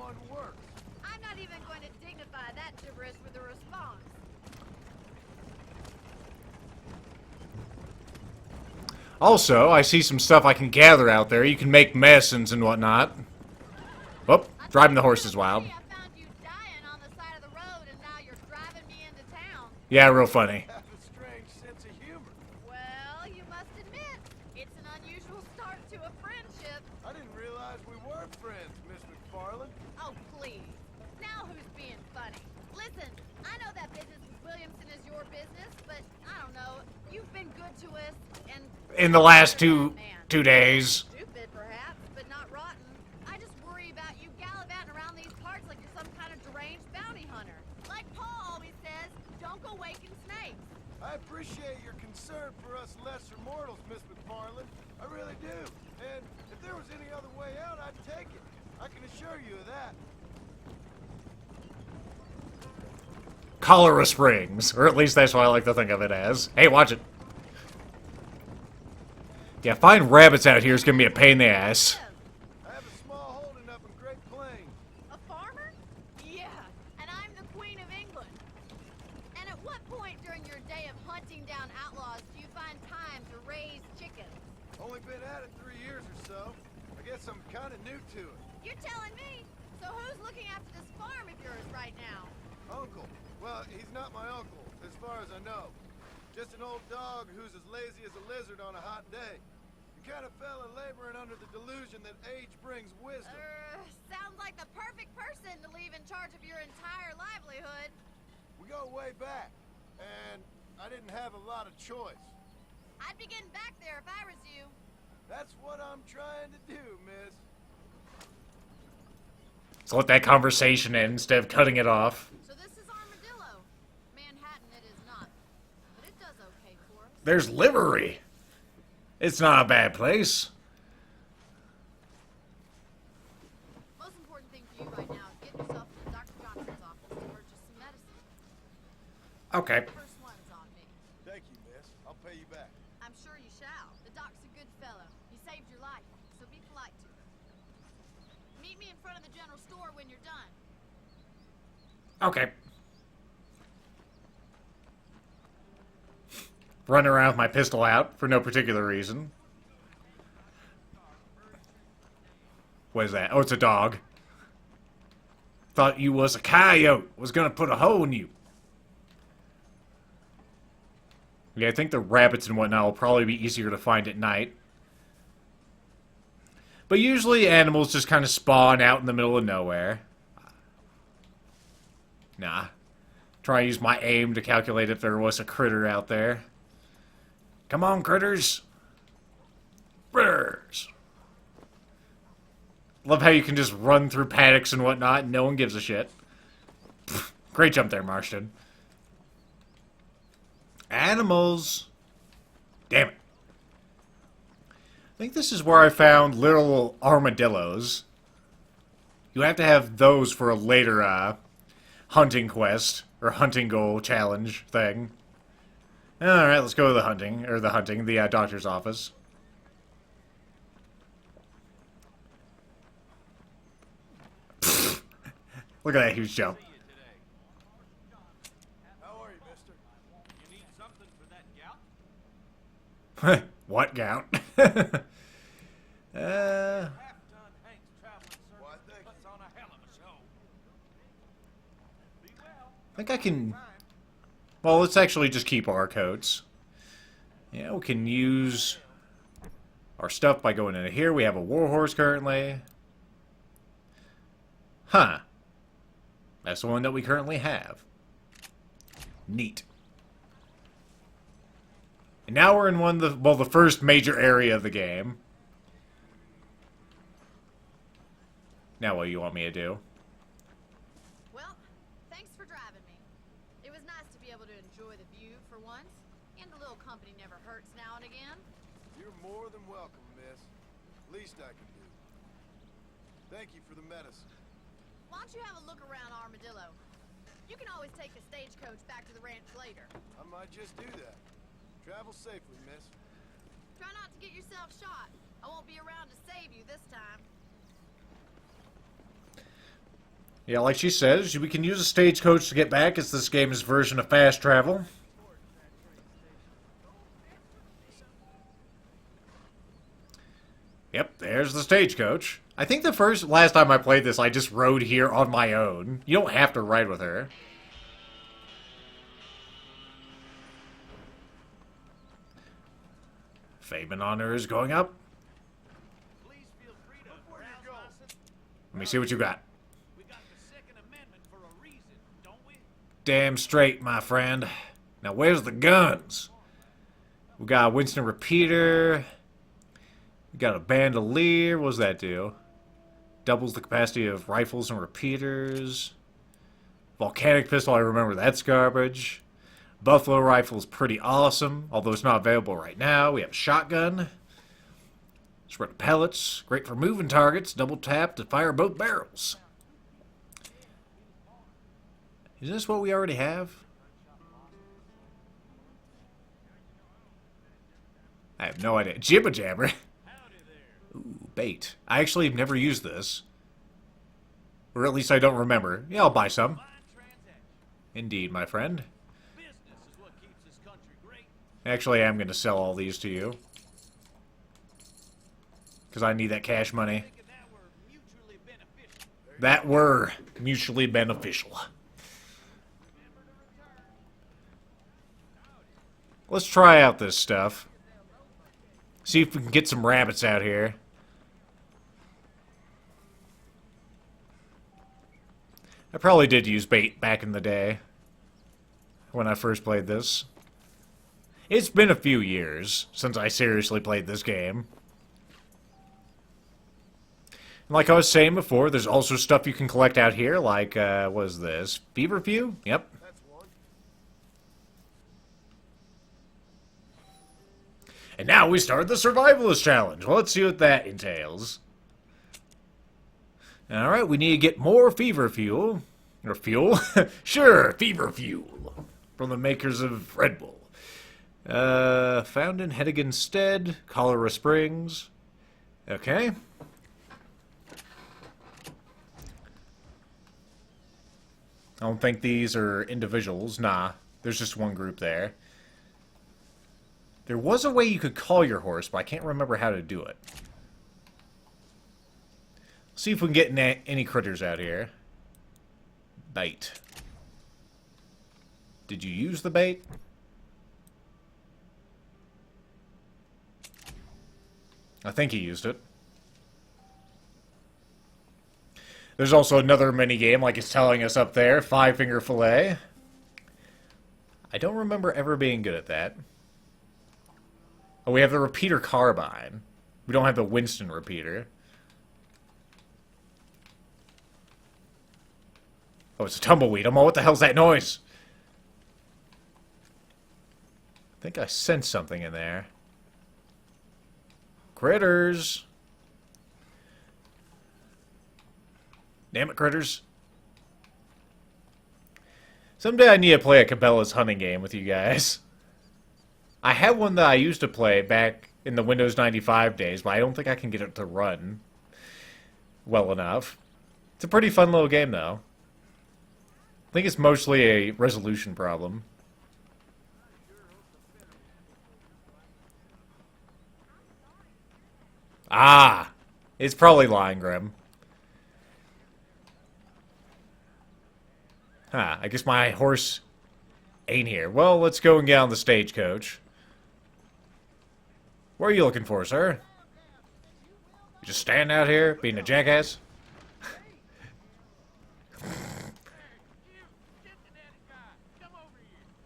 one works. I'm not even going to dignify that gibberish with a response. Also, I see some stuff I can gather out there. You can make medicines and whatnot. Oh, driving the horse is wild. I found you dying on the side of the road, and now you're driving me into town. Yeah, real funny. Have a strange sense of humor. Well, you must admit, it's an unusual start to a friendship. I didn't realize we were friends, Miss McFarland. Oh, please. Now who's being funny? Listen, I know that business with Williamson is your business, but I don't know. You've been good to us, and... In the last two days. Stupid, perhaps, but not rotten. I just worry about you gallivanting around these parts like you're some kind of deranged bounty hunter. Like Paul always says, don't go waking snakes. I appreciate your concern for us lesser mortals, Miss McFarland. I really do. And if there was any other way out, I'd take it. I can assure you of that. Cholera Springs. Or at least that's what I like to think of it as. Hey, watch it. Yeah, finding rabbits out here is going to be a pain in the ass. I have a small holding up in Great Plains. A farmer? Yeah, and I'm the Queen of England. And at what point during your day of hunting down outlaws do you find time to raise chickens? Only been at it 3 years or so. I guess I'm kind of new to it. You're telling me? So who's looking after this farm of yours right now? Uncle. Well, he's not my uncle, as far as I know. Just an old dog who's as lazy as a lizard on a hot day. The kind of fella laboring under the delusion that age brings wisdom. Sounds like the perfect person to leave in charge of your entire livelihood. We go way back, and I didn't have a lot of choice. I'd be getting back there if I was you. That's what I'm trying to do, miss. So let that conversation end instead of cutting it off. So this is Armadillo. Manhattan it is not. But it does okay for us. There's livery. It's not a bad place. Most important thing for you right now is get yourself to Dr. Johnson's office to purchase some medicine. Okay. The first one's on me. Thank you, miss. I'll pay you back. I'm sure you shall. The doc's a good fellow. He saved your life, so be polite to him. Meet me in front of the general store when you're done. Okay. Running around with my pistol out for no particular reason. What is that? Oh, it's a dog. Thought you was a coyote. Was gonna put a hole in you. Yeah, I think the rabbits and whatnot will probably be easier to find at night. But usually animals just kind of spawn out in the middle of nowhere. Nah. Try to use my aim to calculate if there was a critter out there. Come on, critters. Critters. Love how you can just run through paddocks and whatnot and no one gives a shit. Pfft, great jump there, Marston. Animals. Damn it. I think this is where I found little armadillos. You have to have those for a later hunting quest or hunting goal challenge thing. Alright, let's go to the doctor's office. Look at that huge jump. How are you, mister? You need something for that gout? What gout? I think I can... Well, let's actually just keep our coats. Yeah, we can use our stuff by going into here. We have a warhorse currently. Huh. That's the one that we currently have. Neat. And now we're in one of the, well, the first major area of the game. Now what do you want me to do? Well, thanks for driving me. It was nice to be able to enjoy the view for once, and a little company never hurts now and again. You're more than welcome, miss. Least I can do. Thank you for the medicine. Why don't you have a look around Armadillo? You can always take a stagecoach back to the ranch later. I might just do that. Travel safely, miss. Try not to get yourself shot. I won't be around to save you this time. Yeah, like she says, we can use a stagecoach to get back. It's this game's version of fast travel. Yep, there's the stagecoach. I think the last time I played this, I just rode here on my own. You don't have to ride with her. Fame honor is going up. Let me see what you got. Damn straight, my friend. Now, where's the guns? We got a Winston repeater. We got a bandolier. What does that do? Doubles the capacity of rifles and repeaters. Volcanic pistol, I remember that's garbage. Buffalo rifle is pretty awesome, although it's not available right now. We have a shotgun. Spread of pellets. Great for moving targets. Double tap to fire both barrels. Is this what we already have? I have no idea. Jibba jabber. Ooh, bait. I actually have never used this. Or at least I don't remember. Yeah, I'll buy some. Indeed, my friend. Actually, I am going to sell all these to you. Because I need that cash money. That were mutually beneficial. Let's try out this stuff. See if we can get some rabbits out here. I probably did use bait back in the day. When I first played this. It's been a few years since I seriously played this game. And like I was saying before, there's also stuff you can collect out here, like, what is this? Feverfew? Yep. And now we start the Survivalist Challenge. Well, let's see what that entails. Alright, we need to get more fever fuel. Or fuel? Sure, fever fuel. From the makers of Red Bull. Found in Heddiganstead, Cholera Springs. Okay. I don't think these are individuals. Nah, there's just one group there. There was a way you could call your horse, but I can't remember how to do it. See if we can get any critters out here. Bait. Did you use the bait? I think he used it. There's also another minigame, like it's telling us up there. Five-finger fillet. I don't remember ever being good at that. Oh, we have the repeater carbine. We don't have the Winston repeater. Oh, it's a tumbleweed. I'm all, what the hell's that noise? I think I sensed something in there. Critters. Damn it, critters. Someday I need to play a Cabela's hunting game with you guys. I had one that I used to play back in the Windows 95 days, but I don't think I can get it to run well enough. It's a pretty fun little game, though. I think it's mostly a resolution problem. Ah! It's probably Lion Grim. Huh, I guess my horse ain't here. Well, let's go and get on the stagecoach. What are you looking for, sir? You just stand out here, being a jackass?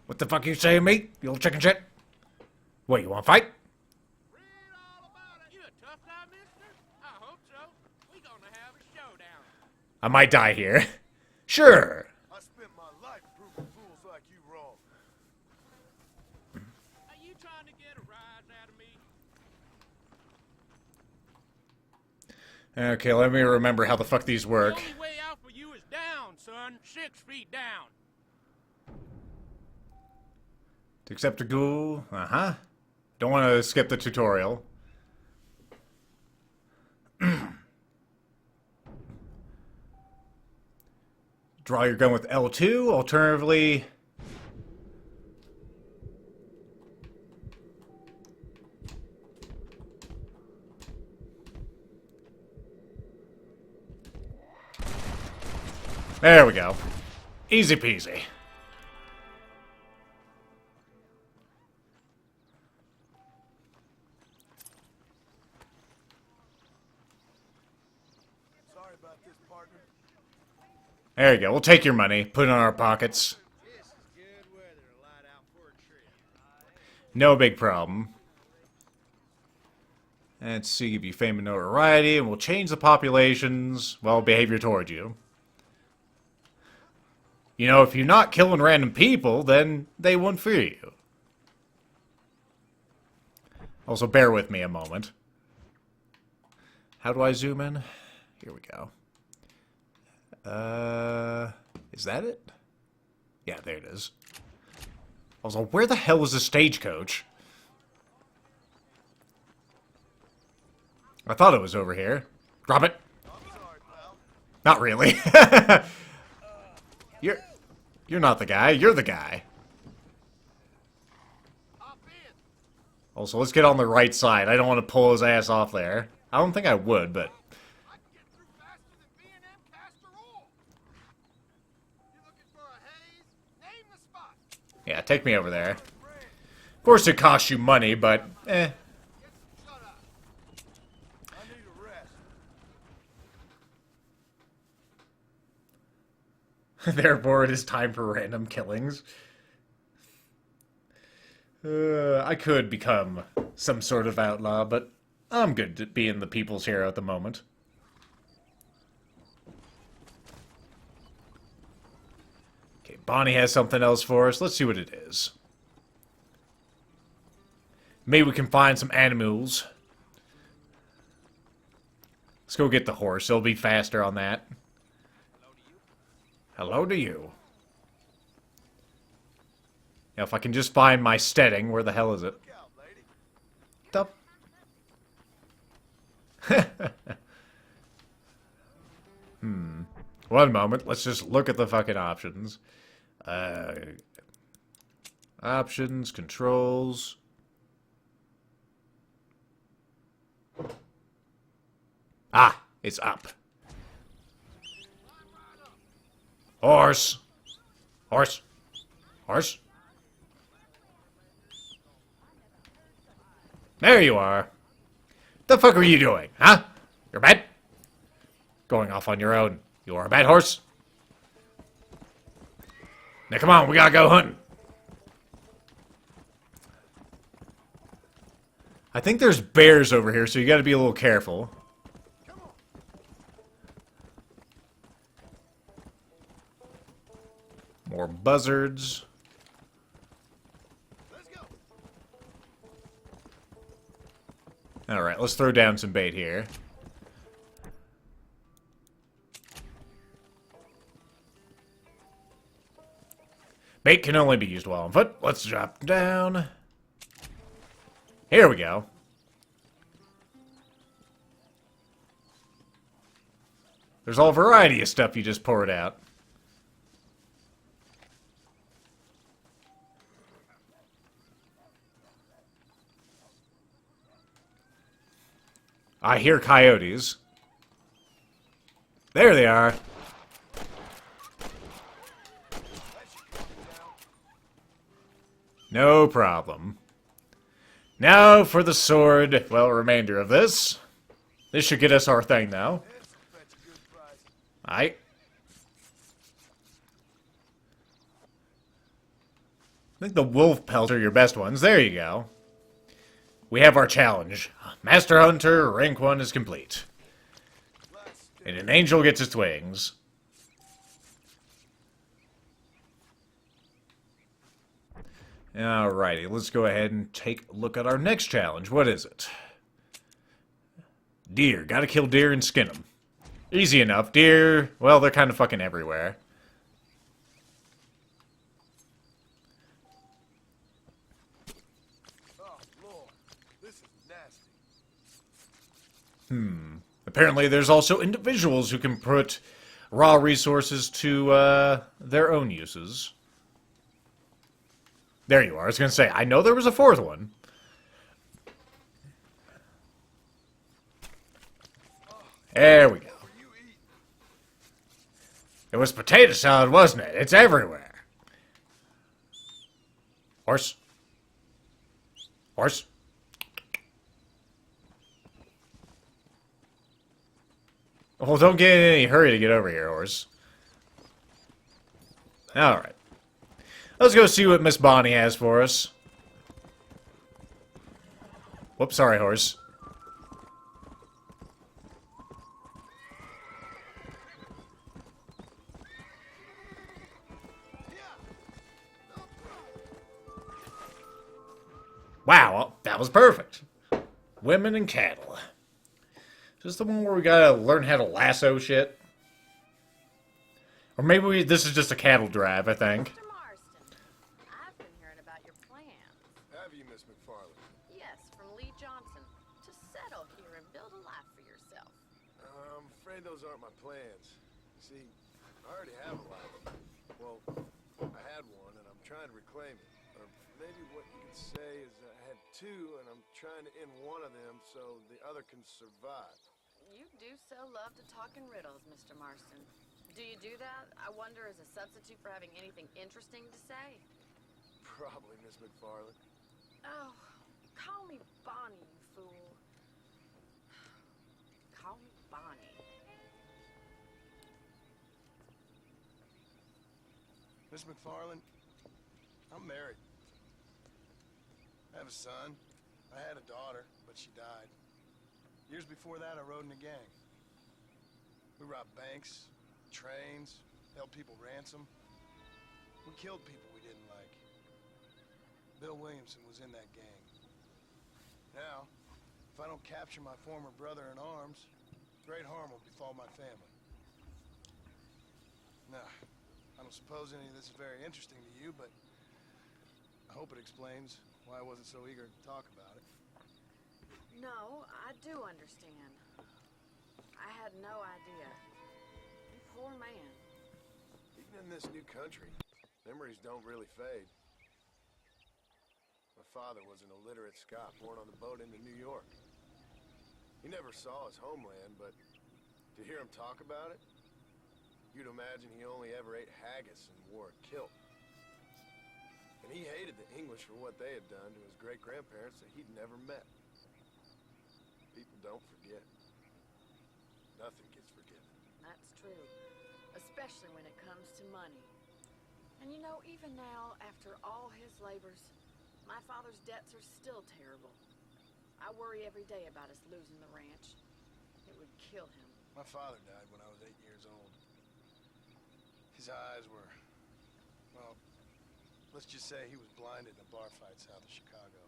What the fuck you saying, mate? You old chicken shit? What, you wanna fight? I might die here. Sure. I spent my life proving fools like you wrong. Are you trying to get a rise out of me? Okay, let me remember how the fuck these work. The only way out for you is down, son. 6 feet down. To accept a ghoul. Uh-huh. Don't want to skip the tutorial. Draw your gun with L2. Alternatively... There we go. Easy peasy. Sorry about this, partner. There you go. We'll take your money. Put it in our pockets. This is good weather to light out for a trip. No big problem. Let's see, give you fame and notoriety, and we'll change the population's, well, behavior towards you. You know, if you're not killing random people, then they won't fear you. Also, bear with me a moment. How do I zoom in? Here we go. Is that it? Yeah, there it is. Also, where the hell is the stagecoach? I thought it was over here. Drop it. Not really. You're not the guy. You're the guy. Also, let's get on the right side. I don't want to pull his ass off there. I don't think I would, but... Yeah, take me over there. Of course it costs you money, but... eh. Therefore, it is time for random killings. I could become some sort of outlaw, but I'm good at being the people's hero at the moment. Okay, Bonnie has something else for us. Let's see what it is. Maybe we can find some animals. Let's go get the horse. It'll be faster on that. Hello to you. Now, if I can just find my steading, where the hell is it? Up. One moment. Let's just look at the fucking options. Options, controls. Ah, it's up. Horse! Horse! Horse! There you are. The fuck are you doing, huh? You're bad? Going off on your own. You are a bad horse? Now come on, we gotta go hunting. I think there's bears over here, so you gotta be a little careful. More buzzards. Alright, let's throw down some bait here. Bait can only be used while on foot. Let's drop down. Here we go. There's all variety of stuff you just poured out. I hear coyotes. There they are. No problem. Now for the sword. Well, remainder of this. This should get us our thing now. Aight. I think the wolf pelts are your best ones. There you go. We have our challenge. Master Hunter, rank 1 is complete. And an angel gets its wings. Alrighty, let's go ahead and take a look at our next challenge. What is it? Deer. Gotta kill deer and skin them. Easy enough. Deer, well, they're kind of fucking everywhere. Apparently there's also individuals who can put raw resources to their own uses. There you are. I was going to say, I know there was a fourth one. There we go. It was potato salad, wasn't it? It's everywhere. Horse. Horse. Well, don't get in any hurry to get over here, horse. Alright. Let's go see what Miss Bonnie has for us. Whoops, sorry, horse. Wow, well, that was perfect. Women and cattle. Is this the one where we gotta learn how to lasso shit? Or maybe this is just a cattle drive, I think. Mr. Marston, I've been hearing about your plans. Have you, Miss McFarland? Yes, from Lee Johnson. To settle here and build a life for yourself. I'm afraid those aren't my plans. See, I already have a life. Well, I had one, and I'm trying to reclaim it. Or maybe what you could say is I had two, and I'm trying to end one of them so the other can survive. You do so love to talk in riddles, Mr. Marston. Do you do that, I wonder, as a substitute for having anything interesting to say? Probably, Miss McFarland. Oh, call me Bonnie, you fool. Call me Bonnie. Miss McFarland, I'm married. I have a son. I had a daughter, but she died. Years before that, I rode in a gang. We robbed banks, trains, held people ransom. We killed people we didn't like. Bill Williamson was in that gang. Now, if I don't capture my former brother in arms, great harm will befall my family. Now, I don't suppose any of this is very interesting to you, but I hope it explains why I wasn't so eager to talk about it. No, I do understand. I had no idea. You poor man. Even in this new country, memories don't really fade. My father was an illiterate Scot born on the boat into New York. He never saw his homeland, but to hear him talk about it, you'd imagine he only ever ate haggis and wore a kilt. And he hated the English for what they had done to his great-grandparents that he'd never met. People don't forget. Nothing gets forgiven. That's true. Especially when it comes to money. And you know, even now, after all his labors, my father's debts are still terrible. I worry every day about us losing the ranch. It would kill him. My father died when I was 8 years old. His eyes were, well, let's just say he was blinded in a bar fight south of Chicago.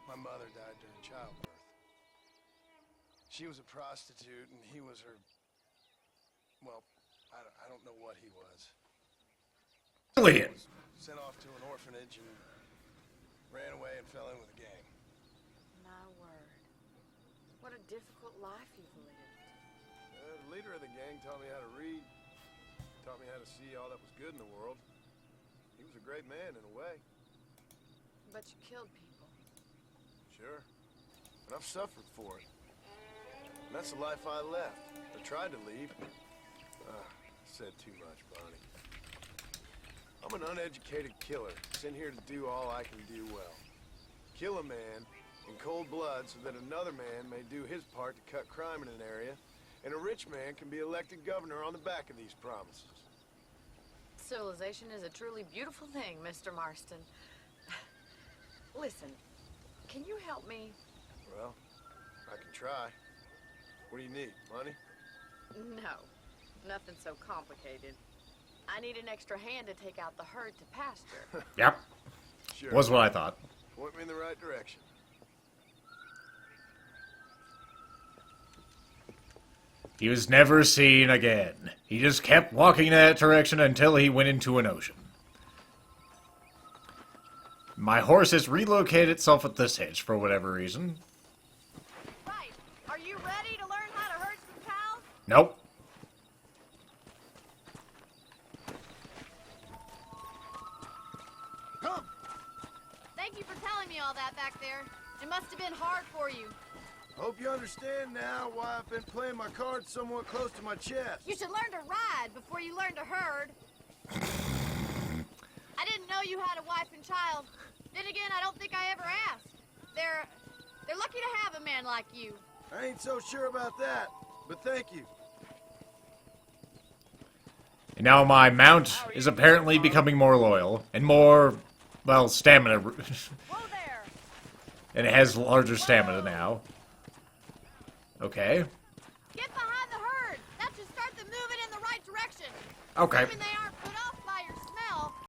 My mother died during childbirth. She was a prostitute, and he was her... Well, I don't know what he was. Alien. Sent off to an orphanage and ran away and fell in with a gang. My word. What a difficult life you've lived. The leader of the gang taught me how to read. Taught me how to see all that was good in the world. He was a great man in a way. But you killed people. Sure. And I've suffered for it. And that's the life I left. I tried to leave. Said too much, Bonnie. I'm an uneducated killer, sent here to do all I can do well. Kill a man in cold blood so that another man may do his part to cut crime in an area, and a rich man can be elected governor on the back of these promises. Civilization is a truly beautiful thing, Mr. Marston. Listen, can you help me? Well, I can try. What do you need? Money? No, nothing so complicated. I need an extra hand to take out the herd to pasture. Yep. Sure. Was what I thought. Point me in the right direction. He was never seen again. He just kept walking in that direction until he went into an ocean. My horse has relocated itself at this hitch for whatever reason. Right. Are you ready to learn how to herd some cows? Nope. for you. Hope you understand now why I've been playing my cards somewhat close to my chest. You should learn to ride before you learn to herd. I didn't know you had a wife and child. Then again, I don't think I ever asked. They're lucky to have a man like you. I ain't so sure about that, but thank you. And now my mount is apparently becoming more loyal and more, well, stamina. Whoa there! And it has larger stamina now. Okay. Get behind the herd. That should start them moving in the right direction. Okay. Assuming they